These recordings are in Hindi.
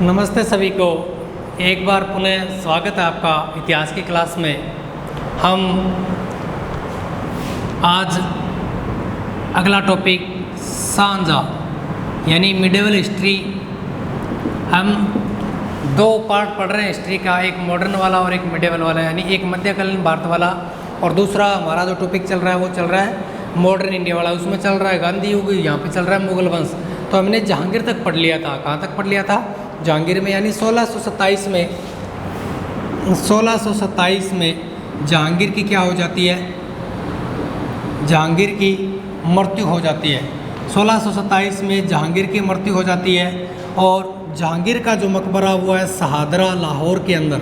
नमस्ते सभी को। एक बार पुनः स्वागत है आपका इतिहास की क्लास में। हम आज अगला टॉपिक सांझा यानी मिडिवल हिस्ट्री, हम दो पार्ट पढ़ रहे हैं हिस्ट्री का, एक मॉडर्न वाला और एक मिडिवल वाला, यानी एक मध्यकालीन भारत वाला और दूसरा हमारा जो टॉपिक चल रहा है वो चल रहा है मॉडर्न इंडिया वाला। उसमें चल रहा है गांधी युग, यहाँ पे चल रहा है मुगल वंश। तो हमने जहांगीर तक पढ़ लिया था। कहाँ तक पढ़ लिया था? जहांगीर में, यानी 1627 में जहांगीर की क्या हो जाती है? जहांगीर की मृत्यु हो जाती है। 1627 में जहांगीर की मृत्यु हो जाती है और जहांगीर का जो मकबरा हुआ है शहादरा लाहौर के अंदर,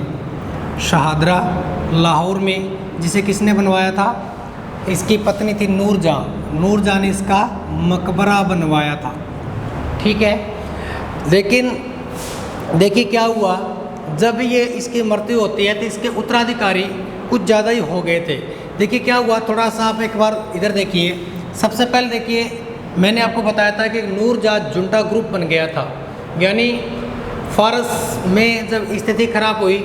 शहादरा लाहौर में, जिसे किसने बनवाया था? इसकी पत्नी थी नूरजहां। नूरजहां ने इसका मकबरा बनवाया था। ठीक है, लेकिन देखिए क्या हुआ, जब ये इसकी मृत्यु होती है तो इसके उत्तराधिकारी कुछ ज़्यादा ही हो गए थे। देखिए क्या हुआ, थोड़ा सा आप एक बार इधर देखिए। सबसे पहले देखिए, मैंने आपको बताया था कि नूरजहां जुंटा ग्रुप बन गया था, यानी फारस में जब स्थिति खराब हुई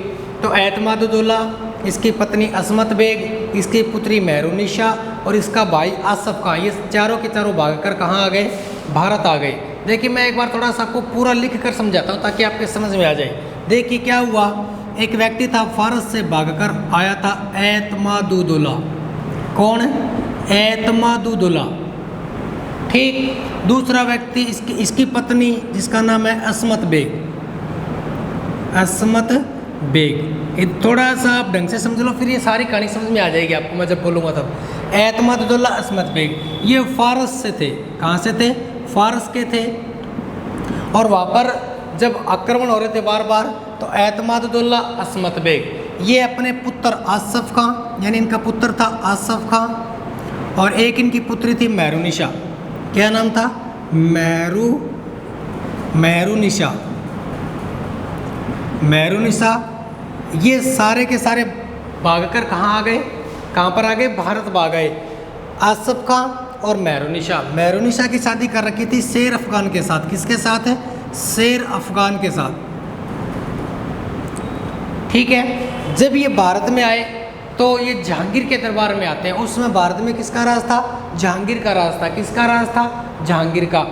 तो एतमादुद्दौला, इसकी पत्नी असमत बेग, इसकी पुत्री मेहरुन्निसा और इसका भाई आसफ खां, ये चारों के चारों भागकर कहाँ आ गए? भारत आ गए। देखिए मैं एक बार थोड़ा सा आपको पूरा लिख कर समझाता हूँ ताकि आपके समझ में आ जाए। देखिए क्या हुआ, एक व्यक्ति था फारस से भागकर आया था, एतमादुद्दौला। कौन? एतमादुद्दौला। ठीक, दूसरा व्यक्ति इसकी पत्नी जिसका नाम है असमत बेग। असमत बेग, ये थोड़ा सा आप ढंग से समझ लो, फिर ये सारी कहानी समझ में आ जाएगी आपको मैं जब बोलूँगा तब। एतमादुद्दौला, असमत बेग, ये फारस से थे। कहाँ से थे? फारस के थे। और वहाँ पर जब आक्रमण हो रहे थे बार बार, तो एतमादुद्दौला, असमत बेग ये अपने पुत्र आसफ खां, यानी इनका पुत्र था आसफ खां, और एक इनकी पुत्री थी मेहरुन्निसा। क्या नाम था? मेहरुन्निसा। मेहरुन्निसा, ये सारे के सारे भागकर कहाँ आ गए? कहाँ पर आ गए? भारत भाग गए। आसफ खां और मेहरुन्निसा की शादी कर रखी थी शेर अफगान के साथ। किसके साथ है? शेर अफगान के साथ। ठीक है, जब ये भारत में आए तो ये जहांगीर के दरबार में आते हैं। उस समय भारत में किसका राज था? जहांगीर का राज था। किसका राज था? जहांगीर का।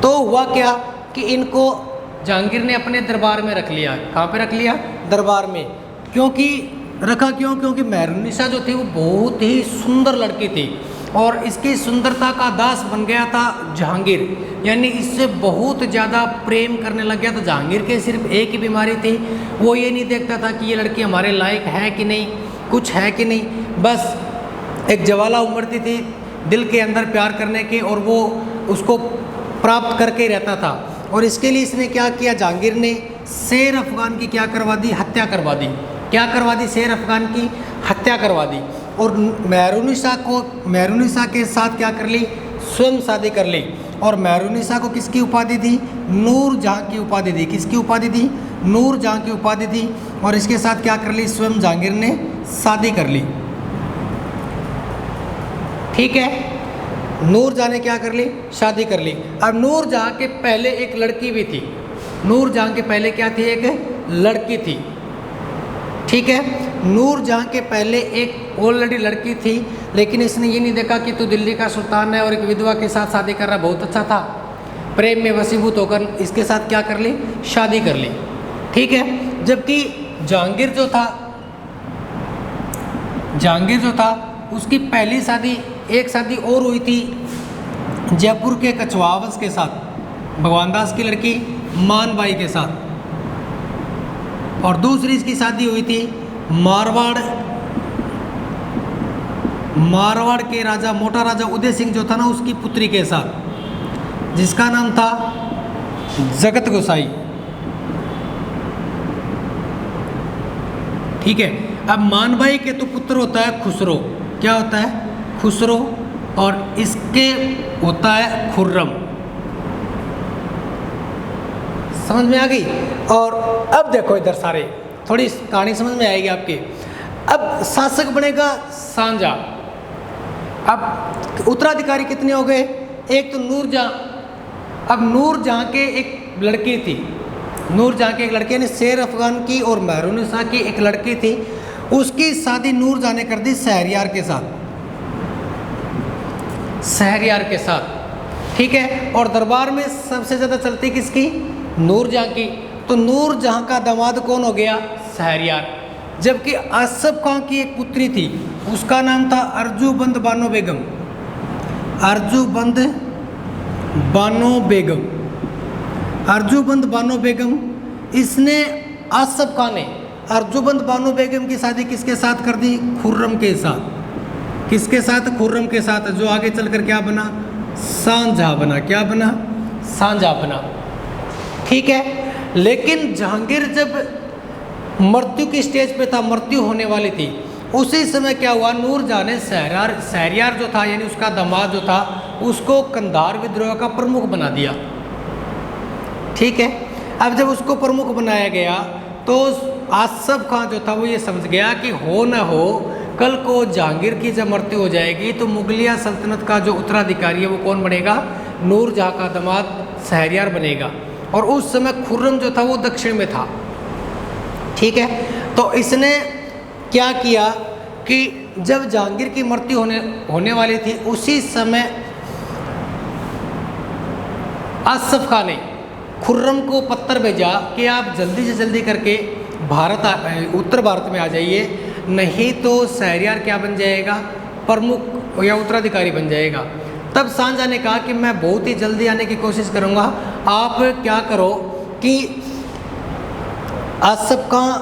तो हुआ क्या कि इनको जहांगीर ने अपने दरबार में रख लिया। कहाँ पे रख लिया? दरबार में। क्योंकि रखा क्यों? क्योंकि मेहरुन्निसा जो थी वो बहुत ही सुंदर लड़की थी और इसकी सुंदरता का दास बन गया था जहांगीर, यानी इससे बहुत ज़्यादा प्रेम करने लग गया था। जहांगीर के सिर्फ एक ही बीमारी थी, वो ये नहीं देखता था कि ये लड़की हमारे लायक है कि नहीं, कुछ है कि नहीं, बस एक ज्वाला उमड़ती थी दिल के अंदर प्यार करने की और वो उसको प्राप्त करके रहता था। और इसके लिए इसने क्या किया? जहांगीर ने शेर अफगान की क्या करवा दी? हत्या करवा दी। क्या करवा दी? शेर अफगान की हत्या करवा दी। और मेहरुन्निसा के साथ क्या कर ली? स्वयं शादी कर ली। और मेहरुन्निसा को किसकी उपाधि दी? नूरजहां की उपाधि दी। किसकी उपाधि दी? नूरजहां की उपाधि दी। और इसके साथ क्या कर ली? स्वयं जहांगीर ने शादी कर ली। ठीक है, नूरजहां ने क्या कर ली? शादी कर ली। अब नूरजहां के पहले एक लड़की भी थी। नूरजहां के पहले क्या थी? एक लड़की थी। ठीक है, नूरजहां के पहले एक ऑलरेडी लड़की थी, लेकिन इसने ये नहीं देखा कि तू दिल्ली का सुल्तान है और एक विधवा के साथ शादी कर रहा, बहुत अच्छा था। प्रेम में वशीभूत होकर इसके साथ क्या कर ली? शादी कर ली। ठीक है, जबकि जहांगीर जो था उसकी पहली शादी, एक शादी और हुई थी जयपुर के कछवाहा वंश के साथ, भगवान दास की लड़की मानबाई के साथ। और दूसरी इसकी शादी हुई थी मारवाड़ के राजा, मोटा राजा उदय सिंह जो था ना, उसकी पुत्री के साथ, जिसका नाम था जगत गोसाई। ठीक है, अब मानबाई के तो पुत्र होता है खुसरो। क्या होता है? खुसरो। और इसके होता है खुर्रम। समझ में आ गई? और अब देखो इधर सारे, थोड़ी कहानी समझ में आएगी आपकी। अब शासक बनेगा सांझा। अब उत्तराधिकारी कितने हो गए? एक तो नूरजहां। अब नूरजहां के एक लड़की थी, नूरजहाँ की एक लड़की, यानी शेर अफगान की और महरुनिसा की एक लड़की थी, उसकी शादी नूरजहाँ ने कर दी शहरयार के साथ, शहरयार के साथ, ठीक है। और दरबार में सबसे ज़्यादा चलती किसकी? नूरजहाँ की। तो नूरजहाँ का दामाद कौन हो गया? शहरयार। जबकि आसफ खां की एक पुत्री थी, उसका नाम था अर्जुबंद बानो बेगम, अर्जुबंद बानो बेगम, अर्जुबंद बानो बेगम। इसने आसफ खां ने अर्जुबंद बानो बेगम की शादी किसके साथ कर दी? खुर्रम के साथ। किसके साथ? खुर्रम के साथ, जो आगे चलकर क्या बना? शाहजहां बना। क्या बना? शाहजहां बना, ठीक है। लेकिन जहांगीर जब मृत्यु की स्टेज पे था, मृत्यु होने वाली थी, उसी समय क्या हुआ? नूरजहाँ ने शहरयार जो था, यानी उसका दामाद जो था, उसको कंधार विद्रोह का प्रमुख बना दिया, ठीक है। अब जब उसको प्रमुख बनाया गया तो आसफ खां जो था वो ये समझ गया कि हो न हो कल को जहांगीर की जब मृत्यु हो जाएगी तो मुगलिया सल्तनत का जो उत्तराधिकारी है वो कौन बनेगा? नूरजहाँ का दामाद शहरयार बनेगा। और उस समय खुर्रम जो था वो दक्षिण में था, ठीक है। तो इसने क्या किया कि जब जहांगीर की मृत्यु होने वाली थी, उसी समय आसफ खां ने खुर्रम को पत्र भेजा कि आप जल्दी से जल्दी करके उत्तर भारत में आ जाइए, नहीं तो शहरयार क्या बन जाएगा? प्रमुख या उत्तराधिकारी बन जाएगा। तब शाहजहां ने कहा कि मैं बहुत ही जल्दी आने की कोशिश करूंगा, आप क्या करो कि आसफ खां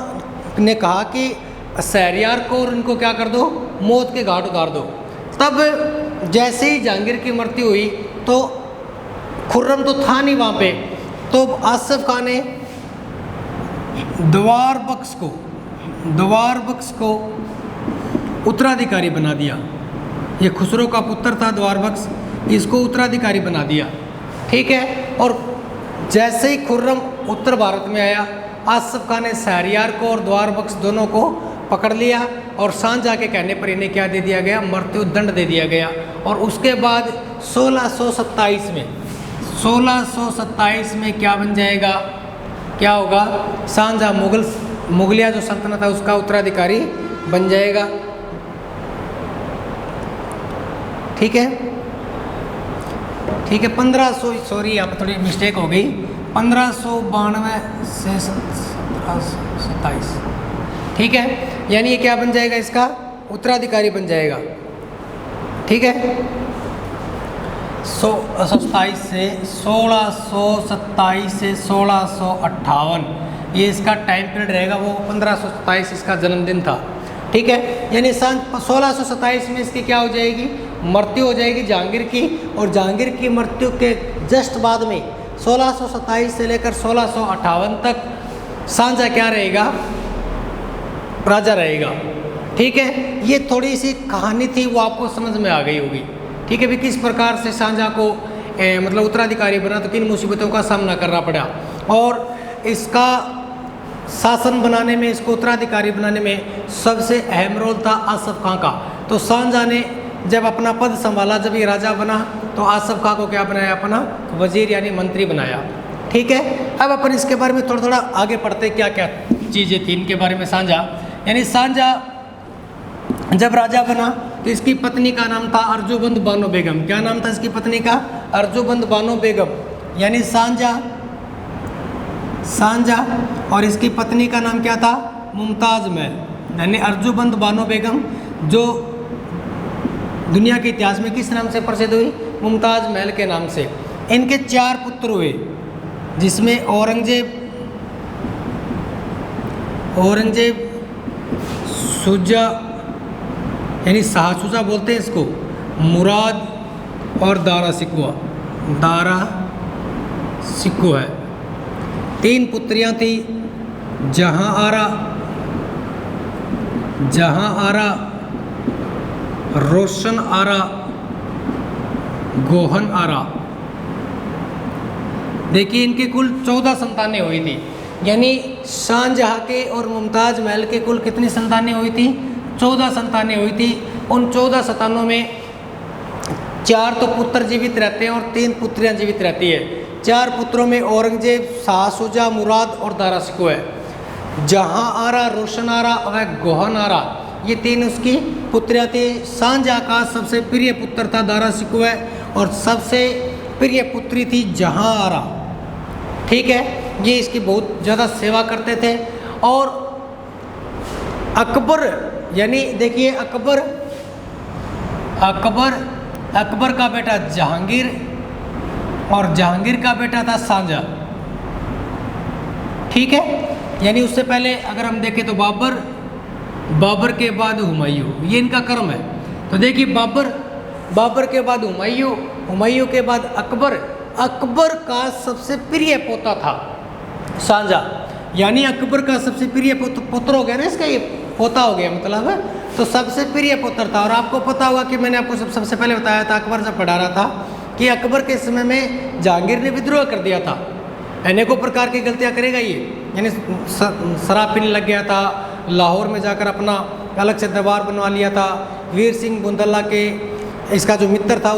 ने कहा कि शहरयार को और इनको क्या कर दो? मौत के घाट उतार दो। तब जैसे ही जहांगीर की मृत्यु हुई तो खुर्रम तो था नहीं वहाँ पे, तो आसफ खां ने द्वार बख्श को उत्तराधिकारी बना दिया। ये खुसरो का पुत्र था द्वार बख्श, इसको उत्तराधिकारी बना दिया, ठीक है। और जैसे ही खुर्रम उत्तर भारत में आया, आसफ खां ने शहरयार को और द्वार बख्श दोनों को पकड़ लिया और शाहजहां के कहने पर इन्हें क्या दे दिया गया? मृत्यु दंड दे दिया गया। और उसके बाद 1627 में क्या बन जाएगा? क्या होगा? शाहजहां मुगलिया जो सल्तनत है उसका उत्तराधिकारी बन जाएगा, ठीक है। 1500, सॉरी यहाँ पर थोड़ी मिस्टेक हो गई, 1592 से 1727, ठीक है। यानी ये क्या बन जाएगा? इसका उत्तराधिकारी बन जाएगा, ठीक है। 1627 से 1658 ये इसका टाइम पीरियड रहेगा। वो 1527 इसका जन्मदिन था, ठीक है। यानी सन 1627 में इसकी क्या हो जाएगी? मृत्यु हो जाएगी जहांगीर की। और जहांगीर की मृत्यु के जस्ट बाद में 1627 से लेकर 1658 तक शाहजहां क्या रहेगा? राजा रहेगा, ठीक है। ये थोड़ी सी कहानी थी, वो आपको समझ में आ गई होगी, ठीक है भी। किस प्रकार से शाहजहां को मतलब उत्तराधिकारी बना, तो किन मुसीबतों का सामना करना पड़ा, और इसका शासन बनाने में, इसको उत्तराधिकारी बनाने में सबसे अहम रोल था आसफ खां का। तो शाहजहां ने जब अपना पद संभाला, जब ये राजा बना, तो आसफ खां को क्या बनाया? अपना वजीर यानी मंत्री बनाया, ठीक है। अब अपन इसके बारे में थोड़ा थोड़ा आगे पढ़ते, क्या क्या चीज़ें थी इनके बारे में। शाहजहां यानी शाहजहां जब राजा बना तो इसकी पत्नी का नाम था अर्जुबंद बानो बेगम। क्या नाम था इसकी पत्नी का? अर्जुबंद बानो बेगम, यानी शाहजहां। और इसकी पत्नी का नाम क्या था? मुमताज़ महल, यानी अर्जुबंद बानो बेगम, जो दुनिया के इतिहास में किस नाम से प्रसिद्ध हुई? मुमताज़ महल के नाम से। इनके 4 पुत्र हुए, जिसमें औरंगजेब शुजा यानी शाहशुजा बोलते हैं इसको, मुराद और दारा सिक्को है। 3 पुत्रियां थी, जहां आरा, रोशन आरा, गोहन आरा। देखिए इनकी कुल 14 संतानें हुई थी। यानी शाहजहां के और मुमताज़ महल के कुल कितनी संतानें हुई थी? 14 संतानें हुई थी। उन 14 संतानों में 4 तो पुत्र जीवित रहते हैं और 3 पुत्रियां जीवित रहती है। 4 पुत्रों में औरंगजेब, शाह शुजा, मुराद और दारा शिकोह है। जहां आरा, रोशन आरा व गोहन आरा, ये 3 उसकी पुत्रियां थी। शाहजहां का सबसे प्रिय पुत्र था दारा शिकोह और सबसे प्रिय पुत्री थी जहां आरा। ठीक है, ये इसकी बहुत ज़्यादा सेवा करते थे। और अकबर, यानी देखिए अकबर का बेटा जहांगीर और जहांगीर का बेटा था शाहजहां। ठीक है, यानी उससे पहले अगर हम देखें तो बाबर के बाद हुमायूं, ये इनका क्रम है। तो देखिए बाबर के बाद हुमायूं के बाद अकबर का सबसे प्रिय पोता था शाहजहां। यानी अकबर का सबसे प्रिय पुत्र हो गया ना, इसका ये पोता हो गया मतलब है। तो सबसे प्रिय पुत्र था। और आपको पता होगा कि मैंने आपको सबसे पहले बताया था, अकबर जब पढ़ा रहा था, कि अकबर के समय में जहांगीर ने विद्रोह कर दिया था। अनेकों प्रकार की गलतियां करेगा ये, यानी शराब पीने लग गया था, लाहौर में जाकर अपना अलग से दरबार बनवा लिया था। वीर सिंह बुंदल्ला के इसका जो मित्र था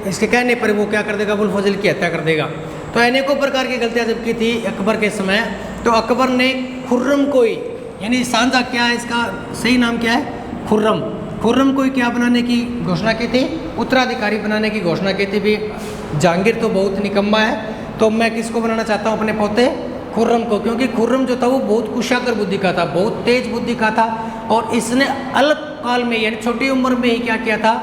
इसके कहने पर वो क्या कर देगा, अबुल फजल की हत्या कर देगा। तो अनेकों प्रकार की गलतियां जब की थी अकबर के समय, तो अकबर ने खुर्रम को ही, यानी शाहजहां क्या है, इसका सही नाम क्या है, खुर्रम को ही क्या बनाने की घोषणा की थी, उत्तराधिकारी बनाने की घोषणा की थी। भी जहांगीर तो बहुत निकम्मा है, तो मैं किसको बनाना चाहता हूँ, अपने पोते खुर्रम को। क्योंकि खुर्रम जो था वो बहुत कुशागर बुद्धि का था, बहुत तेज बुद्धि का था। और इसने अलग काल में, यानी छोटी उम्र में ही क्या किया था,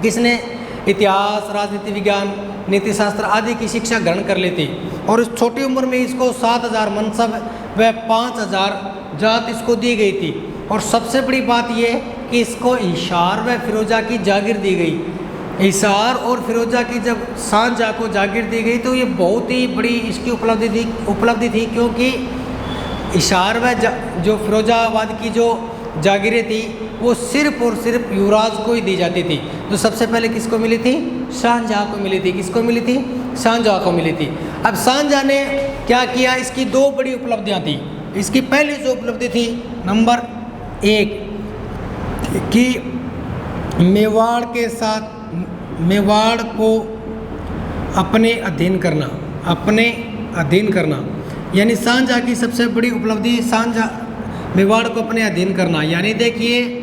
किसने इतिहास, राजनीति विज्ञान, नीति शास्त्र आदि की शिक्षा ग्रहण कर ली थी। और इस छोटी उम्र में इसको 7000 मनसब व 5000 जात इसको दी गई थी। और सबसे बड़ी बात यह कि इसको हिसार व फिरोजा की जागीर दी गई। हिसार और फिरोजा की जब शाहजहां को जागीर दी गई तो ये बहुत ही बड़ी इसकी उपलब्धि थी, क्योंकि हिसार व जो फिरोजाबाद की जो जागीरें थी वो सिर्फ और सिर्फ युवराज को ही दी जाती थी। तो सबसे पहले किसको मिली थी, शाहजहां को मिली थी। किसको मिली थी, शाहजहां को मिली थी। अब शाहजहां ने क्या किया, इसकी 2 बड़ी उपलब्धियां थी। इसकी पहली जो उपलब्धि थी, नंबर 1 कि मेवाड़ को अपने अधीन करना, यानी शाहजहां की सबसे बड़ी उपलब्धि मेवाड़ को अपने अधीन करना। यानी देखिए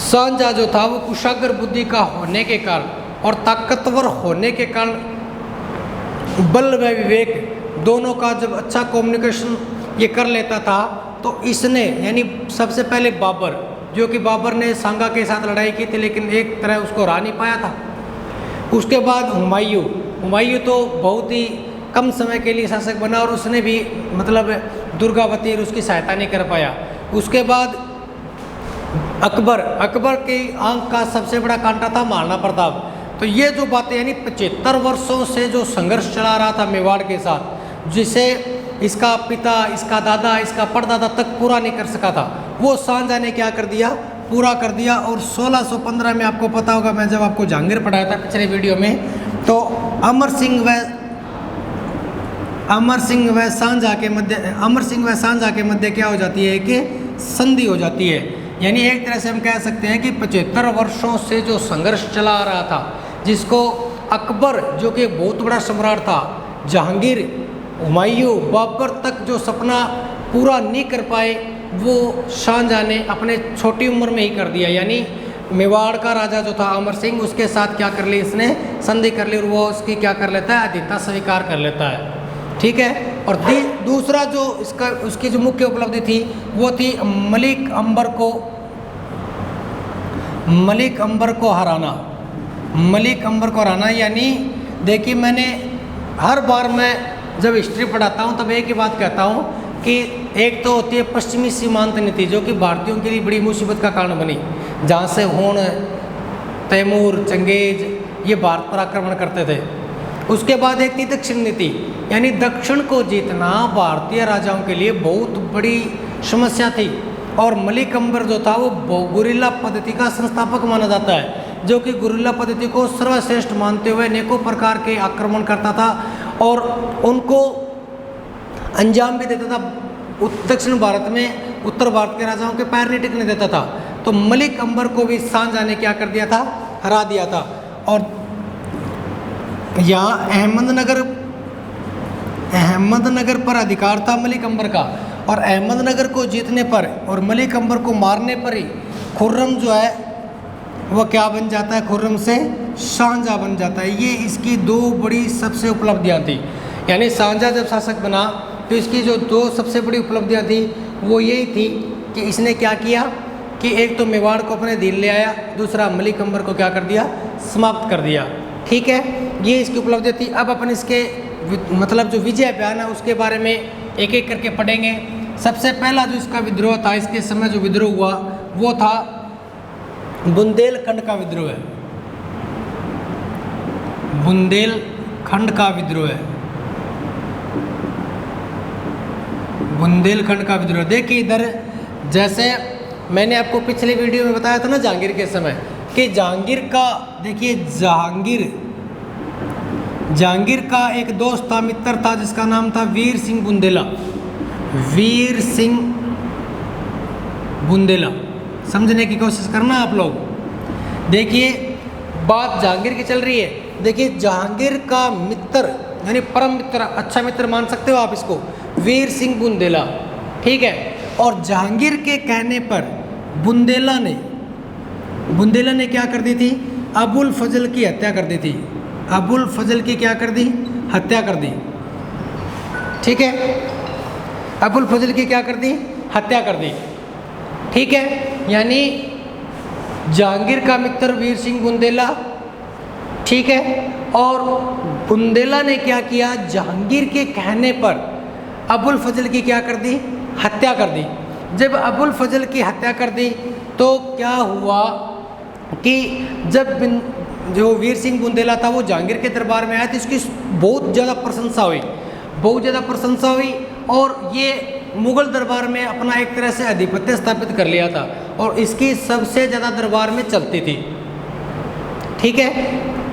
शाहजहां जो था वो कुशागर बुद्धि का होने के कारण और ताकतवर होने के कारण, बल व विवेक दोनों का जब अच्छा कम्युनिकेशन ये कर लेता था, तो इसने, यानी सबसे पहले बाबर, जो कि बाबर ने सांगा के साथ लड़ाई की थी लेकिन एक तरह उसको हरा नहीं पाया था। उसके बाद हुमायूं तो बहुत ही कम समय के लिए शासक बना और उसने भी मतलब दुर्गावती और उसकी सहायता नहीं कर पाया। उसके बाद अकबर की आंख का सबसे बड़ा कांटा था महाराणा प्रताप। तो ये जो बातें, यानी 75 वर्षों से जो संघर्ष चला रहा था मेवाड़ के साथ, जिसे इसका पिता, इसका दादा, इसका परदादा तक पूरा नहीं कर सका था, वो शाहजहां ने क्या कर दिया, पूरा कर दिया। और 1615 में आपको पता होगा, मैं जब आपको जहांगीर पढ़ाया था पिछले वीडियो में, तो अमर सिंह व शाहजहां के मध्य क्या हो जाती है कि संधि हो जाती है। यानी एक तरह से हम कह सकते हैं कि 75 वर्षों से जो संघर्ष चला आ रहा था, जिसको अकबर जो कि बहुत बड़ा सम्राट था, जहांगीर, हुमायूं, बाबर तक जो सपना पूरा नहीं कर पाए, वो शाहजहां ने अपने छोटी उम्र में ही कर दिया। यानी मेवाड़ का राजा जो था अमर सिंह, उसके साथ क्या कर ली, इसने संधि कर ली और वो उसकी क्या कर लेता है, अधीनता स्वीकार कर लेता है। ठीक है। और दूसरा जो उसकी जो मुख्य उपलब्धि थी वो थी मलिक अंबर को हराना। यानी देखिए, मैंने हर बार मैं जब हिस्ट्री पढ़ाता हूँ तब एक ही बात कहता हूँ कि एक तो होती है पश्चिमी सीमांत नीति, जो कि भारतीयों के लिए बड़ी मुसीबत का कारण बनी, जहाँ से हुण, तैमूर, चंगेज ये भारत पर आक्रमण करते थे। उसके बाद एक थी दक्षिण नीति, यानी दक्षिण को जीतना भारतीय राजाओं के लिए बहुत बड़ी समस्या थी। और मलिक अंबर जो था वो गुरिल्ला पद्धति का संस्थापक माना जाता है, जो कि गुरिल्ला पद्धति को सर्वश्रेष्ठ मानते हुए अनेकों प्रकार के आक्रमण करता था और उनको अंजाम भी देता था। दक्षिण भारत में उत्तर भारत के राजाओं के पैर नहीं टिकने देता था। तो मलिक अंबर को भी शाहजहां ने क्या कर दिया था, हरा दिया था। और यहाँ अहमदनगर पर अधिकार था मलिक अंबर का, और अहमदनगर को जीतने पर और मलिक अंबर को मारने पर ही खुर्रम जो है वह क्या बन जाता है, खुर्रम से शाहजहाँ बन जाता है। ये इसकी दो बड़ी सबसे उपलब्धियाँ थी। यानी शाहजहाँ जब शासक बना तो इसकी जो दो सबसे बड़ी उपलब्धियाँ थी वो यही थी कि इसने क्या किया कि एक तो मेवाड़ को अपने अधीन ले आया, दूसरा मलिक अंबर को क्या कर दिया, समाप्त कर दिया। ठीक है, ये इसकी उपलब्धि थी। अब अपन इसके मतलब जो विजय बयान है उसके बारे में एक एक करके पढ़ेंगे। सबसे पहला जो इसका विद्रोह था, इसके समय जो विद्रोह हुआ वो था बुंदेलखंड का विद्रोह है। बुंदेलखंड का विद्रोह है, बुंदेलखंड का विद्रोह। देखिए इधर जैसे मैंने आपको पिछले वीडियो में बताया था ना जहांगीर के समय कि जहांगीर का, देखिए जहांगीर का एक दोस्त था, मित्र था, जिसका नाम था वीर सिंह बुंदेला। वीर सिंह बुंदेला समझने की कोशिश करना आप लोग। देखिए बात जहांगीर की चल रही है। देखिए जहांगीर का मित्र यानी परम मित्र, अच्छा मित्र मान सकते हो आप इसको, वीर सिंह बुंदेला। ठीक है, और जहांगीर के कहने पर बुंदेला ने क्या कर दी थी, अबुल फजल की हत्या कर दी थी। अबुल फजल की क्या कर दी, हत्या कर दी। ठीक है, अबुल फजल की क्या कर दी, हत्या कर दी। ठीक है, यानी जहांगीर का मित्र वीर सिंह बुंदेला, ठीक है, और बुंदेला ने क्या किया, जहांगीर के कहने पर अबुल फजल की क्या कर दी, हत्या कर दी। जब अबुल फजल की हत्या कर दी तो क्या हुआ कि जब जो वीर सिंह बुंदेला था वो जहांगीर के दरबार में आया तो इसकी बहुत ज़्यादा प्रशंसा हुई, और ये मुग़ल दरबार में अपना एक तरह से आधिपत्य स्थापित कर लिया था और इसकी सबसे ज़्यादा दरबार में चलती थी। ठीक है,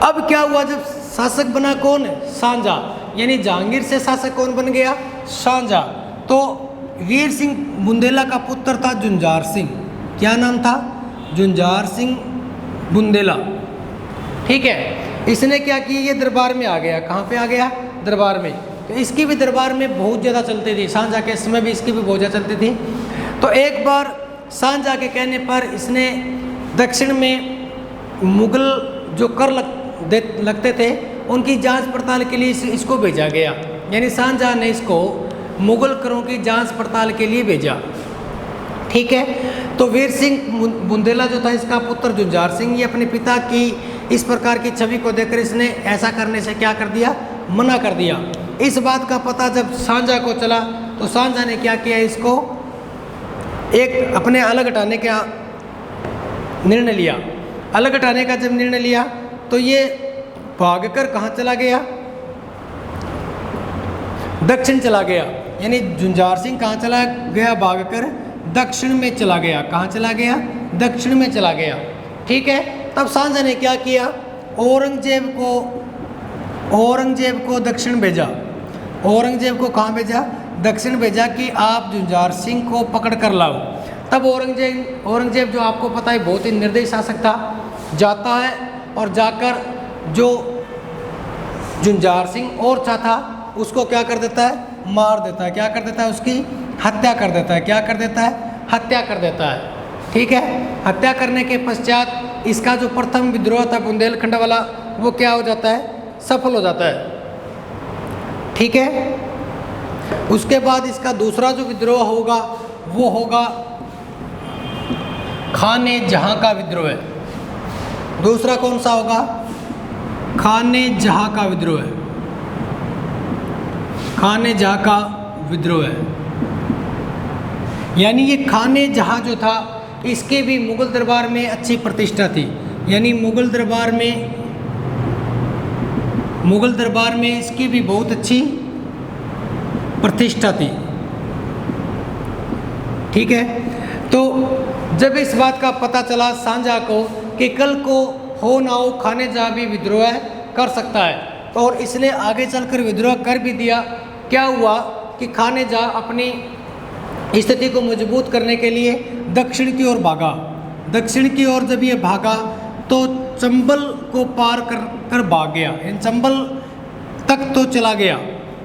अब क्या हुआ, जब शासक बना कौन, शाहजहाँ, यानी जहांगीर से शासक कौन बन गया, शाहजहाँ। तो वीर सिंह बुंदेला का पुत्र था जुंजार सिंह। क्या नाम था, जुंजार सिंह बुंदेला। ठीक है, इसने क्या किया, ये दरबार में आ गया। कहाँ पे आ गया, दरबार में। तो इसकी भी दरबार में बहुत ज़्यादा चलती थी, शाहजहाँ के समय भी इसकी भी बहुत ज़्यादा चलती थी। तो एक बार शाहजहाँ के कहने पर इसने दक्षिण में मुग़ल जो कर लगते थे उनकी जांच पड़ताल के लिए इसको भेजा गया। यानी शाहजहाँ ने इसको मुग़ल करों की जांच पड़ताल के लिए भेजा। ठीक है, तो वीर सिंह बुंदेला जो था इसका पुत्र जुंजार सिंह, ये अपने पिता की इस प्रकार की छवि को देखकर इसने ऐसा करने से क्या कर दिया, मना कर दिया। इस बात का पता जब शाहजहाँ को चला तो शाहजहाँ ने क्या किया, इसको एक अपने अलग हटाने का निर्णय लिया। अलग हटाने का जब निर्णय लिया तो ये भागकर कहाँ चला गया, दक्षिण चला गया। यानी जुंजार सिंह कहाँ चला गया, भागकर दक्षिण में चला गया। कहाँ चला गया, दक्षिण में चला गया। ठीक है, तब शाहजहाँ ने क्या किया, औरंगजेब को दक्षिण भेजा। औरंगजेब को कहाँ भेजा, दक्षिण भेजा कि आप जुंजार सिंह को पकड़ कर लाओ। तब औरंगजेब जो आपको पता है बहुत ही निर्दयी शासक था, जाता है और जाकर जो जुंजार सिंह और था उसको क्या कर देता है, मार देता है। क्या कर देता है, उसकी हत्या कर देता है। क्या कर देता है, हत्या कर देता है। ठीक है, हत्या करने के पश्चात इसका जो प्रथम विद्रोह था बुंदेलखंड वाला वो क्या हो जाता है, सफल हो जाता है। ठीक है, उसके बाद इसका दूसरा जो विद्रोह होगा वो होगा खाने जहाँ का विद्रोह है। दूसरा कौन सा होगा, खाने जहाँ का विद्रोह है। खाने जहाँ का विद्रोह है, यानी ये खाने जहाँ जो था इसके भी मुग़ल दरबार में अच्छी प्रतिष्ठा थी। यानी मुग़ल दरबार में इसकी भी बहुत अच्छी प्रतिष्ठा थी। ठीक है, तो जब इस बात का पता चला शाहजहाँ को कि कल को हो ना हो खाने जहाँ भी विद्रोह कर सकता है, तो और इसने आगे चलकर विद्रोह कर भी दिया। क्या हुआ कि खाने जहाँ अपनी स्थिति को मजबूत करने के लिए दक्षिण की ओर भागा। दक्षिण की ओर जब ये भागा तो चंबल को पार कर भाग गया, इन चंबल तक तो चला गया।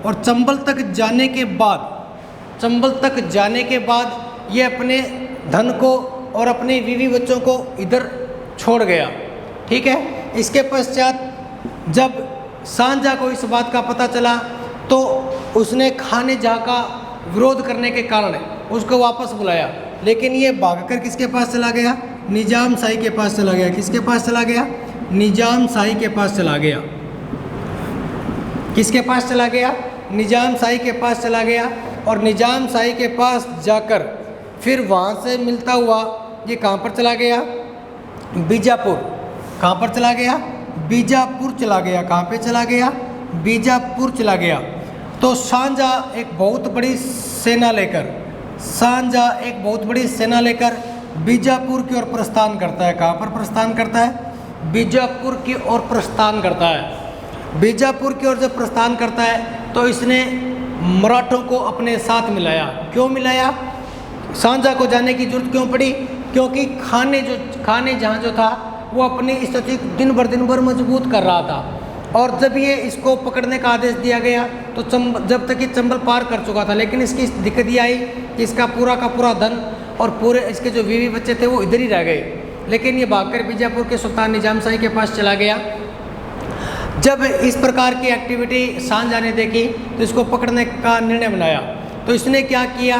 और चंबल तक जाने के बाद ये अपने धन को और अपने बीवी बच्चों को इधर छोड़ गया। ठीक है। इसके पश्चात जब सांझा को इस बात का पता चला तो उसने खाने जहाँ का विरोध करने के कारण उसको वापस बुलाया, लेकिन ये भागकर किसके पास चला गया? निजाम शाही के पास चला गया। किसके पास चला गया? निजाम शाही के पास चला गया। किसके पास चला गया? निजाम शाही के पास चला गया। और निजाम शाही के पास जाकर फिर वहाँ से मिलता हुआ ये कहाँ पर चला गया? बीजापुर। कहाँ पर चला गया? बीजापुर चला गया। कहाँ पे चला गया? बीजापुर चला गया। तो सांझा एक बहुत बड़ी सेना लेकर बीजापुर की ओर प्रस्थान करता है। कहाँ पर प्रस्थान करता है? बीजापुर की ओर प्रस्थान करता है। बीजापुर की ओर जब प्रस्थान करता है तो इसने मराठों को अपने साथ मिलाया। क्यों मिलाया? सांझा को जाने की जरूरत क्यों पड़ी? क्योंकि खाने जहाँ जो था वो अपनी स्थिति दिन भर मजबूत कर रहा था। और जब ये इसको पकड़ने का आदेश दिया गया तो जब तक ये चंबल पार कर चुका था, लेकिन इसकी दिक्कत ये आई कि इसका पूरा का पूरा धन और पूरे इसके जो बीवी बच्चे थे वो इधर ही रह गए। लेकिन ये भागकर बीजापुर के सुल्तान निजाम शाही के पास चला गया। जब इस प्रकार की एक्टिविटी सांझा ने देखी तो इसको पकड़ने का निर्णय बनाया। तो इसने क्या किया?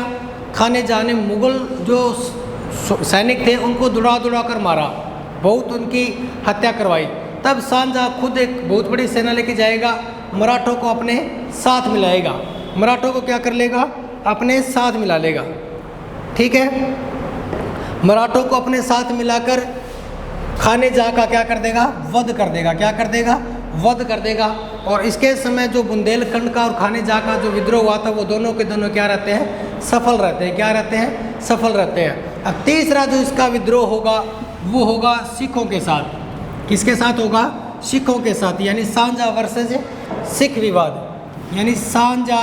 खाने जाने मुगल जो सैनिक थे उनको दुड़ा कर मारा, बहुत उनकी हत्या करवाई। तब सांझा खुद एक बहुत बड़ी सेना लेके जाएगा, मराठों को अपने साथ मिलाएगा। मराठों को क्या कर लेगा? अपने साथ मिला लेगा। ठीक है। मराठों को अपने साथ मिलाकर खाने जहाँ का क्या कर देगा? वध कर देगा। क्या कर देगा? वध कर देगा। और इसके समय जो बुंदेलखंड का और खाने जहाँ का जो विद्रोह हुआ था वो दोनों के दोनों क्या रहते हैं? सफल रहते हैं। क्या रहते हैं? सफल रहते हैं। अब तीसरा जो इसका विद्रोह होगा वो होगा सिखों के साथ। किसके साथ होगा? सिखों के साथ, यानी सांझा वर्सेस सिख विवाद, यानी सांझा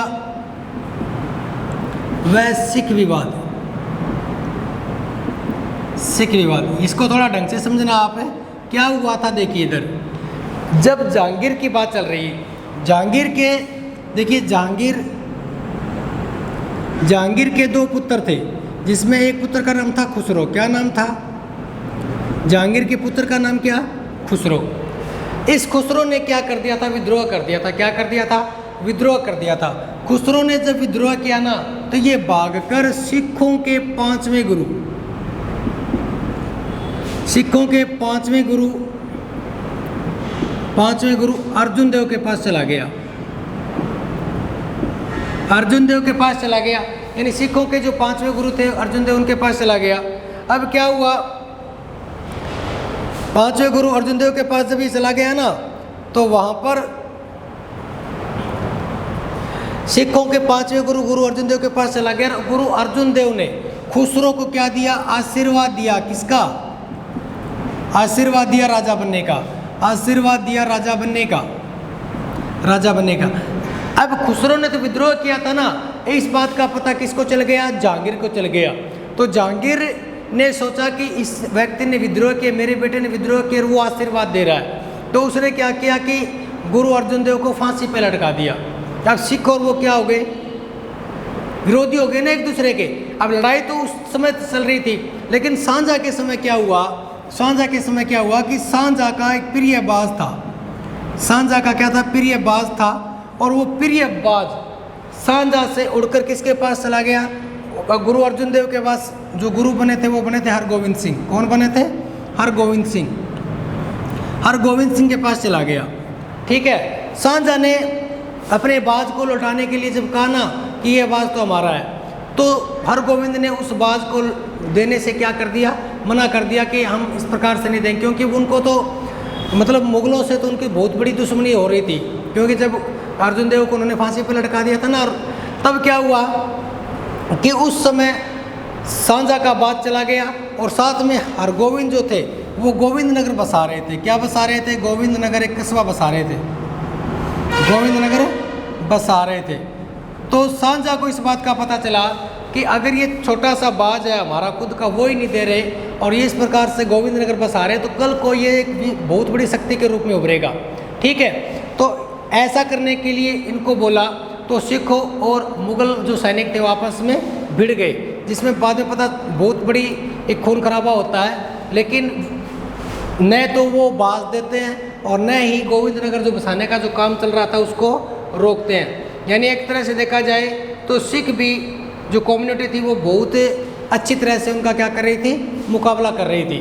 व सिख विवाद। सिख विवाद, इसको थोड़ा ढंग से समझना आप है। क्या हुआ था? देखिए इधर जब जहांगीर की बात चल रही है, जहांगीर के दो पुत्र थे, जिसमें एक पुत्र का नाम था खुसरो। क्या नाम था? जहांगीर के पुत्र का नाम क्या? खुसरो। इस खुसरो ने क्या कर दिया था? विद्रोह कर दिया था। क्या कर दिया था? विद्रोह कर दिया था। खुसरो ने जब विद्रोह किया ना तो ये भागकर सिखों के पांचवें गुरु अर्जुन देव के पास चला गया। अर्जुन देव के पास चला गया, यानी सिखों के जो पांचवें गुरु थे अर्जुन देव उनके पास चला गया। अब क्या हुआ? पांचवें गुरु अर्जुन देव के पास जब ये चला गया ना तो वहां पर सिखों के पांचवें गुरु अर्जुन देव के पास चला गया। गुरु अर्जुन देव ने खुसरो को क्या दिया? आशीर्वाद दिया। किसका? आशीर्वाद दिया राजा बनने का। आशीर्वाद दिया राजा बनने का। अब खुसरो ने तो विद्रोह किया था ना, इस बात का पता किसको चल गया? जहांगीर को चल गया। तो जहांगीर ने सोचा कि इस व्यक्ति ने विद्रोह किया, मेरे बेटे ने विद्रोह किया, वो आशीर्वाद दे रहा है। तो उसने क्या किया कि गुरु अर्जुन देव को फांसी पे लटका दिया। अब सिख और वो क्या हो गए? विरोधी हो गए ना एक दूसरे के। अब लड़ाई तो उस समय चल रही थी, लेकिन सांझा के समय क्या हुआ कि सांझा का एक प्रिय बाज था। सांझा का क्या था? प्रिय बाज था। और वो प्रिय बाज सांझा से उड़कर किसके पास चला गया? गुरु अर्जुन देव के पास। जो गुरु बने थे वो बने थे हरगोविंद सिंह। कौन बने थे? हरगोविंद सिंह के पास चला गया। ठीक है। सांझा ने अपने बाज को लौटाने के लिए जब कहा ना कि ये बाज तो हमारा है, तो हरगोविंद ने उस बाज को देने से क्या कर दिया? मना कर दिया कि हम इस प्रकार से नहीं देंगे, क्योंकि उनको तो मतलब मुगलों से तो उनकी बहुत बड़ी दुश्मनी हो रही थी। क्योंकि जब अर्जुन देव को उन्होंने फांसी पर लटका दिया था ना, और तब क्या हुआ कि उस समय सांझा का बाज चला गया और साथ में हरगोविंद जो थे वो गोविंद नगर बसा रहे थे। क्या बसा रहे थे? गोविंद नगर एक कस्बा बसा रहे थे। तो सांझा को इस बात का पता चला कि अगर ये छोटा सा बाज है हमारा खुद का, वो ही नहीं दे रहे और ये इस प्रकार से गोविंद नगर बसा रहे, तो कल को ये एक बहुत बड़ी शक्ति के रूप में उभरेगा। ठीक है, तो ऐसा करने के लिए इनको बोला, तो सिखों और मुगल जो सैनिक थे वो आपस में भिड़ गए, जिसमें बाद में पता बहुत बड़ी एक खून खराबा होता है। लेकिन न तो वो बाज देते हैं और न ही गोविंद नगर जो बसाने का जो काम चल रहा था उसको रोकते हैं। यानी एक तरह से देखा जाए तो सिख भी जो कम्युनिटी थी वो बहुत अच्छी तरह से उनका क्या कर रही थी, मुकाबला कर रही थी।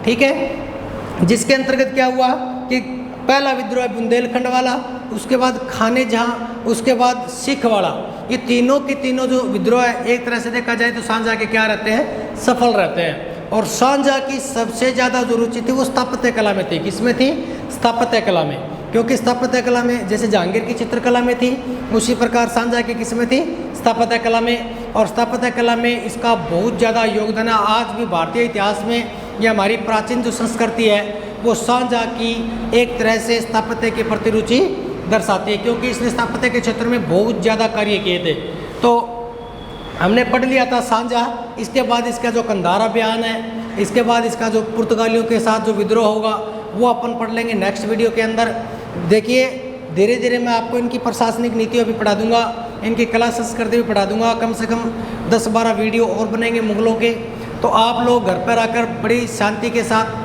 ठीक है, जिसके अंतर्गत क्या हुआ कि पहला विद्रोह बुंदेलखंड वाला, उसके बाद खाने जहाँ, उसके बाद सिख वाला, ये तीनों के तीनों जो विद्रोह है एक तरह से देखा जाए तो सांझा के क्या रहते हैं, सफल रहते हैं। और सांझा की सबसे ज़्यादा जो रुचि थी वो स्थापत्य कला में थी। किसमें थी? स्थापत्य कला में, क्योंकि स्थापत्य कला में जैसे जहांगीर की चित्रकला में थी, उसी प्रकार सांझा की किस में थी? स्थापत्य कला में। और स्थापत्य कला में इसका बहुत ज़्यादा योगदान है। आज भी भारतीय इतिहास में ये हमारी प्राचीन जो संस्कृति है वो सांझा की एक तरह से स्थापत्य के प्रति रुचि दर्शाती है, क्योंकि इसने स्थापत्य के क्षेत्र में बहुत ज़्यादा कार्य किए थे। तो हमने पढ़ लिया था सांझा, इसके बाद इसका जो कंधार अभियान है, इसके बाद इसका जो पुर्तगालियों के साथ जो विद्रोह होगा वो अपन पढ़ लेंगे नेक्स्ट वीडियो के अंदर। देखिए धीरे धीरे मैं आपको इनकी प्रशासनिक नीतियाँ भी पढ़ा दूंगा, इनकी कला संस्कृति भी पढ़ा दूंगा। कम से कम 10-12 वीडियो और बनेंगे मुगलों के, तो आप लोग घर पर आकर बड़ी शांति के साथ